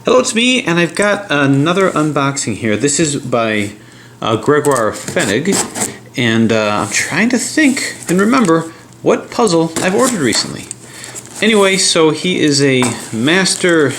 Hello, it's me, and I've got another unboxing here. This is by Gregoire Fenig, and I'm trying to think and remember what puzzle I've ordered recently. Anyway, so he is a master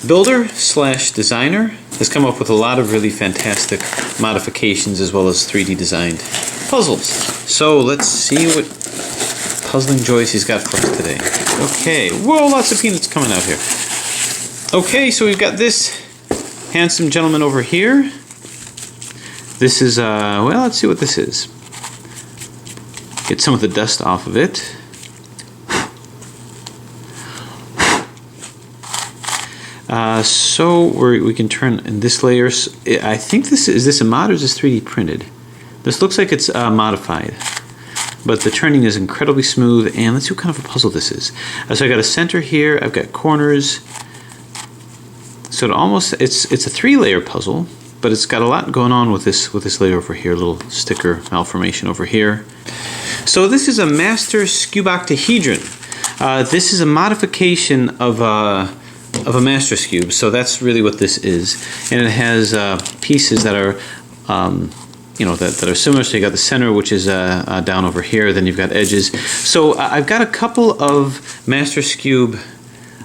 builder slash designer. Has come up with a lot of really fantastic modifications as well as 3D designed puzzles. So let's see what puzzling joys he's got for us today. Okay, whoa, lots of peanuts coming out here. Okay, so we've got this handsome gentleman over here. This is, well, let's see what this is. Get some of the dust off of it. So we can turn in this layer. I think is this a mod or is this 3D printed? This looks like it's modified. But the turning is incredibly smooth, and let's see what kind of a puzzle this is. So I got a center here, I've got corners. So it's a 3-layer puzzle, but it's got a lot going on with this layer over here, a little sticker malformation over here. So this is a master skew octahedron. This is a modification of a master skew, so that's really what this is. And it has pieces that are that are similar. So you got the center, which is down over here. Then you've got edges. So I've got a couple of master skew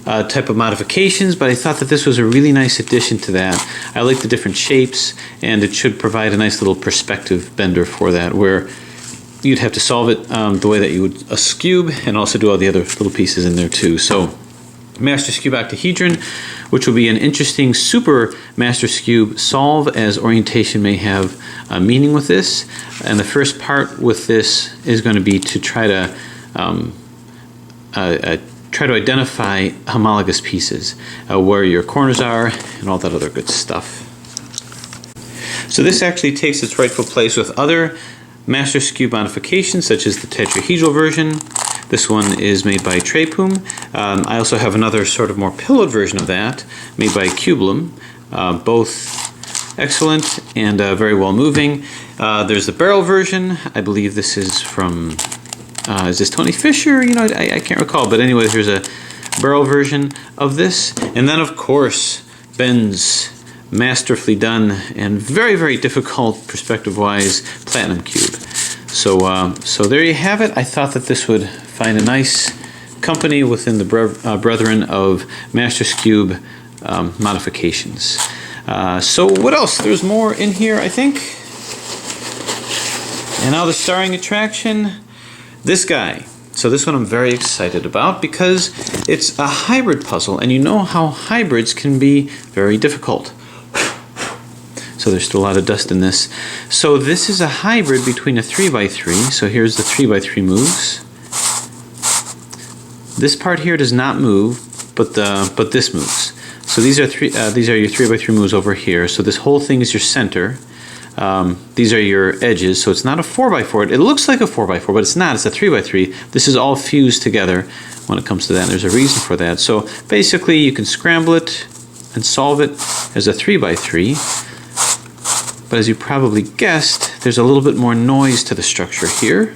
type of modifications, but I thought that this was a really nice addition to that. I like the different shapes, and it should provide a nice little perspective bender for that, where you'd have to solve it the way that you would a cube, and also do all the other little pieces in there too. So master skew octahedron, which will be an interesting super master skew solve, as orientation may have a meaning with this. And the first part with this is going to be to try to identify homologous pieces, where your corners are, and all that other good stuff. So this actually takes its rightful place with other master skew modifications, such as the tetrahedral version. This one is made by Trapum. I also have another sort of more pillowed version of that, made by Cubulum. Both excellent and very well moving. There's the barrel version. I believe this is from is this Tony Fisher? I can't recall, but anyway, here's a barrel version of this. And then, of course, Ben's masterfully done and very, very difficult perspective-wise platinum cube. So there you have it. I thought that this would find a nice company within the brethren of master skew modifications. So what else? There's more in here, I think. And now the starring attraction. This guy. So this one I'm very excited about because it's a hybrid puzzle, and you know how hybrids can be very difficult. So there's still a lot of dust in this. So this is a hybrid between a 3x3. So here's the 3x3 moves. This part here does not move, but this moves. So these are your 3x3 moves over here. So this whole thing is your center. These are your edges, so it's not a 4x4. It looks like a 4x4, but it's not. It's a 3x3. This is all fused together when it comes to that, and there's a reason for that. So basically, you can scramble it and solve it as a 3x3. But as you probably guessed, there's a little bit more noise to the structure here.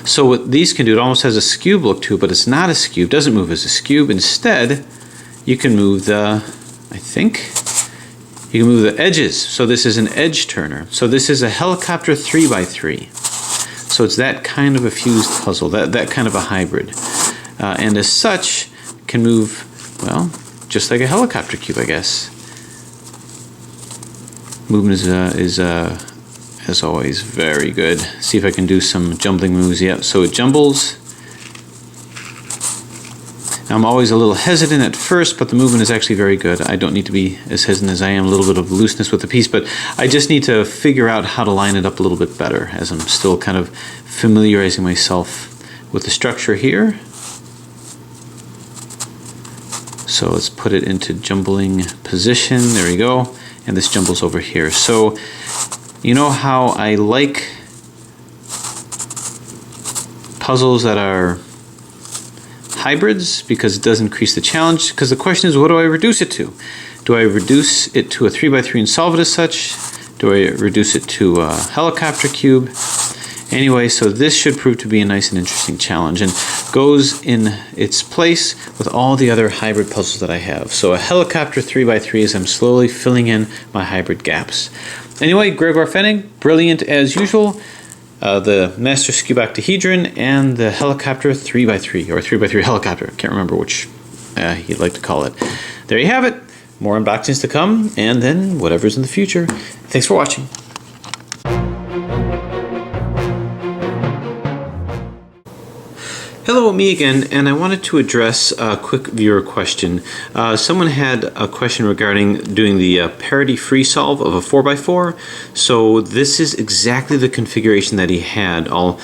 So what these can do, it almost has a cube look to it, but it's not a cube. It doesn't move as a cube. Instead, you can move you can move the edges. So this is an edge turner. So this is a helicopter 3x3. So it's that kind of a fused puzzle, that kind of a hybrid. And as such, can move, well, just like a helicopter cube, I guess. Movement is as always, very good. See if I can do some jumbling moves. Yep, so it jumbles. Now, I'm always a little hesitant at first, but the movement is actually very good. I don't need to be as hesitant as I am. A little bit of looseness with the piece, but I just need to figure out how to line it up a little bit better, as I'm still kind of familiarizing myself with the structure here. So let's put it into jumbling position. There we go. And this jumbles over here. So you know how I like puzzles that are hybrids, because it does increase the challenge. Because the question is, what do I reduce it to? Do I reduce it to a 3x3 and solve it as such? Do I reduce it to a helicopter cube? Anyway, so this should prove to be a nice and interesting challenge. And goes in its place with all the other hybrid puzzles that I have. So a helicopter 3x3 as I'm slowly filling in my hybrid gaps. Anyway, Gregor Fennig, brilliant as usual. The master skew octahedron and the helicopter 3x3 or 3x3 helicopter. Can't remember which you'd like to call it. There you have it. More unboxings to come, and then whatever's in the future. Thanks for watching. Hello, me again, and I wanted to address a quick viewer question. Someone had a question regarding doing the parity free solve of a 4x4. So this is exactly the configuration that he had. I'll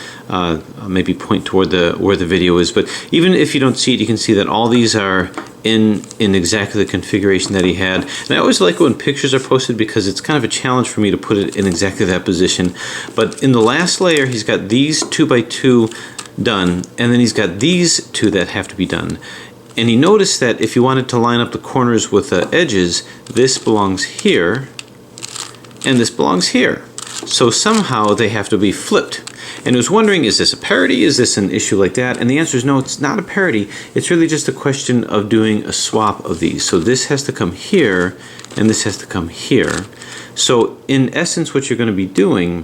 maybe point toward where the video is, but even if you don't see it, you can see that all these are in exactly the configuration that he had. And I always like it when pictures are posted because it's kind of a challenge for me to put it in exactly that position. But in the last layer, he's got these 2x2 done, and then he's got these two that have to be done. And he noticed that if you wanted to line up the corners with the edges, this belongs here and this belongs here. So somehow they have to be flipped. And I was wondering, is this a parity? Is this an issue like that? And the answer is no, it's not a parity. It's really just a question of doing a swap of these. So this has to come here and this has to come here. So in essence, what you're going to be doing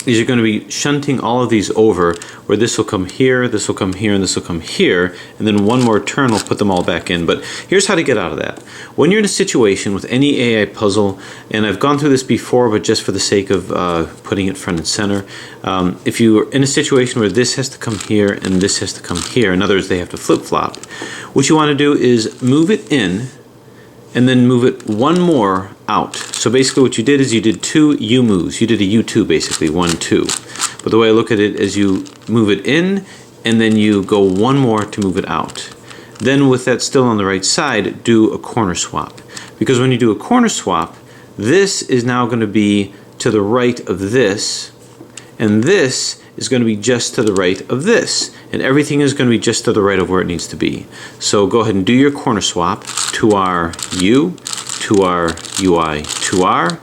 is you're going to be shunting all of these over, where this will come here, this will come here, and this will come here, and then one more turn will put them all back in. But here's how to get out of that. When you're in a situation with any AI puzzle, and I've gone through this before, but just for the sake of putting it front and center, if you're in a situation where this has to come here and this has to come here, in other words, they have to flip-flop, what you want to do is move it in, and then move it one more out. So basically what you did is you did two U moves. You did a U2 basically, 1, 2. But the way I look at it is you move it in and then you go one more to move it out. Then with that still on the right side, do a corner swap. Because when you do a corner swap, this is now going to be to the right of this, and this is going to be just to the right of this, and everything is going to be just to the right of where it needs to be. So go ahead and do your corner swap. 2R U, 2R UI, 2R,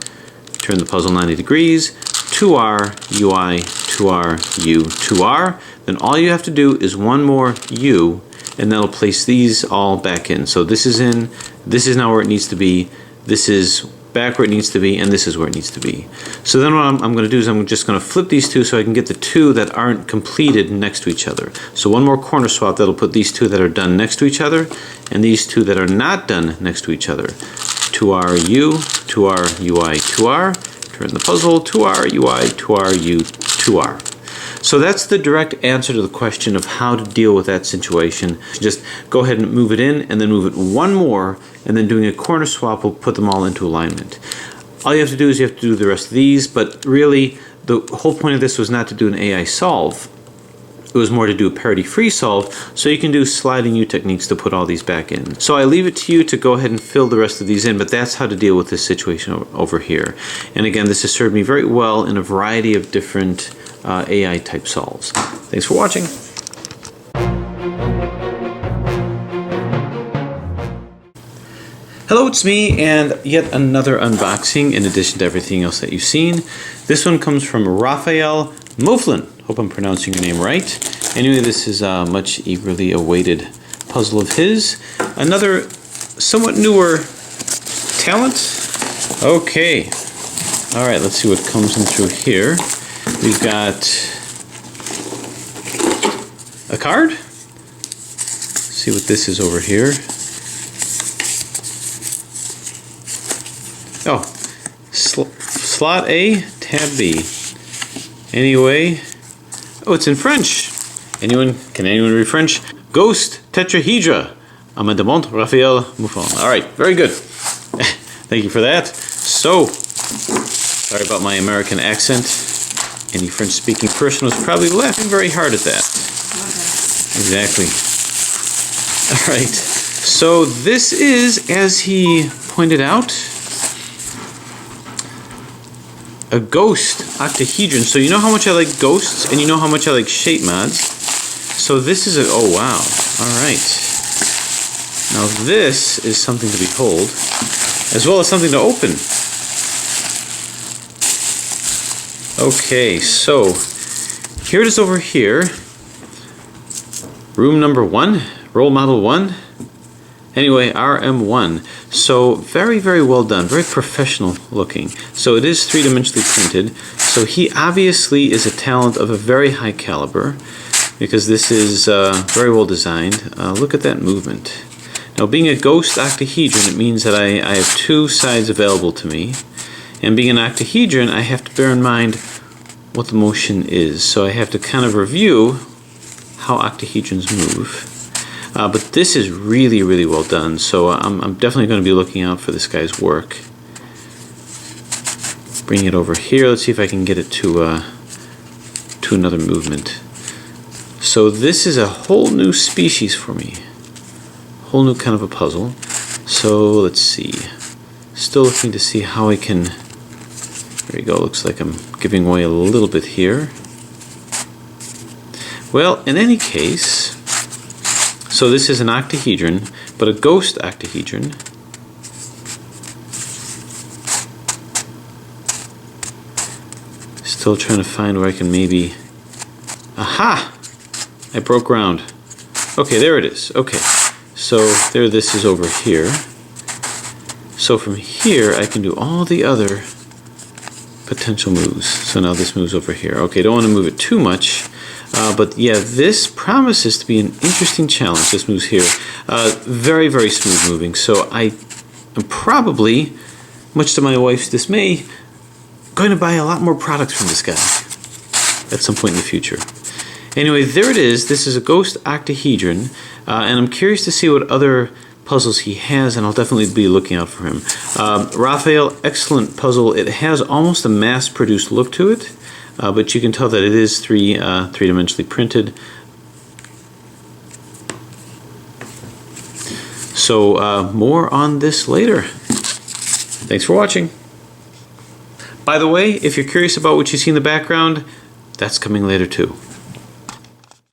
turn the puzzle 90 degrees, 2R UI, 2R U, 2R. Then all you have to do is one more U, and that'll place these all back in. So this is in, this is now where it needs to be, this is back where it needs to be, and this is where it needs to be. So then what I'm going to do is I'm just going to flip these two so I can get the two that aren't completed next to each other. So one more corner swap that'll put these two that are done next to each other and these two that are not done next to each other. 2R U, 2R UI, 2R, turn the puzzle, 2R UI, 2R U, 2R. So that's the direct answer to the question of how to deal with that situation. Just go ahead and move it in and then move it one more, and then doing a corner swap will put them all into alignment. All you have to do is you have to do the rest of these, but really the whole point of this was not to do an AI solve. It was more to do a parity-free solve, so you can do sliding U techniques to put all these back in. So I leave it to you to go ahead and fill the rest of these in, but that's how to deal with this situation over here. And again, this has served me very well in a variety of different AI type solves. Thanks for watching. Hello, it's me, and yet another unboxing in addition to everything else that you've seen. This one comes from Raphael Moflin. Hope I'm pronouncing your name right. Anyway, this is a much eagerly awaited puzzle of his. Another somewhat newer talent. Okay. All right, let's see what comes in through here. We've got a card. Let's see what this is over here. Oh, slot A, tab B. Anyway, oh, it's in French. Can anyone read French? Ghost tetrahedra. Amendement Raphael Moflin. All right, very good. Thank you for that. So, sorry about my American accent. Any French-speaking person was probably laughing very hard at that. Okay. Exactly. All right. So this is, as he pointed out, a ghost octahedron. So you know how much I like ghosts, and you know how much I like shape mods. So this is a, oh wow. All right. Now this is something to behold, as well as something to open. Okay, so here it is over here. room number 1, role model 1. Anyway, RM1. So very, very well done, very professional looking. So it is three-dimensionally printed. So he obviously is a talent of a very high caliber, because this is very well designed. Look at that movement. Now, being a ghost octahedron, it means that I have two sides available to me. And being an octahedron, I have to bear in mind what the motion is. So I have to kind of review how octahedrons move. But this is really, really well done, so I'm definitely going to be looking out for this guy's work. Bring it over here. Let's see if I can get it to another movement. So this is a whole new species for me. Whole new kind of a puzzle. So let's see. Still looking to see how I can... There we go. Looks like I'm giving away a little bit here. Well, in any case... So this is an octahedron, but a ghost octahedron. Still trying to find where I can maybe... Aha! I broke ground. Okay, there it is. Okay, so there this is over here. So from here I can do all the other potential moves. So now this moves over here. Okay, don't want to move it too much. But yeah, this promises to be an interesting challenge. This moves here. Very, very smooth moving. So I am probably, much to my wife's dismay, going to buy a lot more products from this guy at some point in the future. Anyway, there it is. This is a ghost octahedron. And I'm curious to see what other puzzles he has, and I'll definitely be looking out for him. Raphael, excellent puzzle. It has almost a mass-produced look to it. But you can tell that it is three-dimensionally printed. So more on this later. Thanks for watching. By the way, if you're curious about what you see in the background, that's coming later too.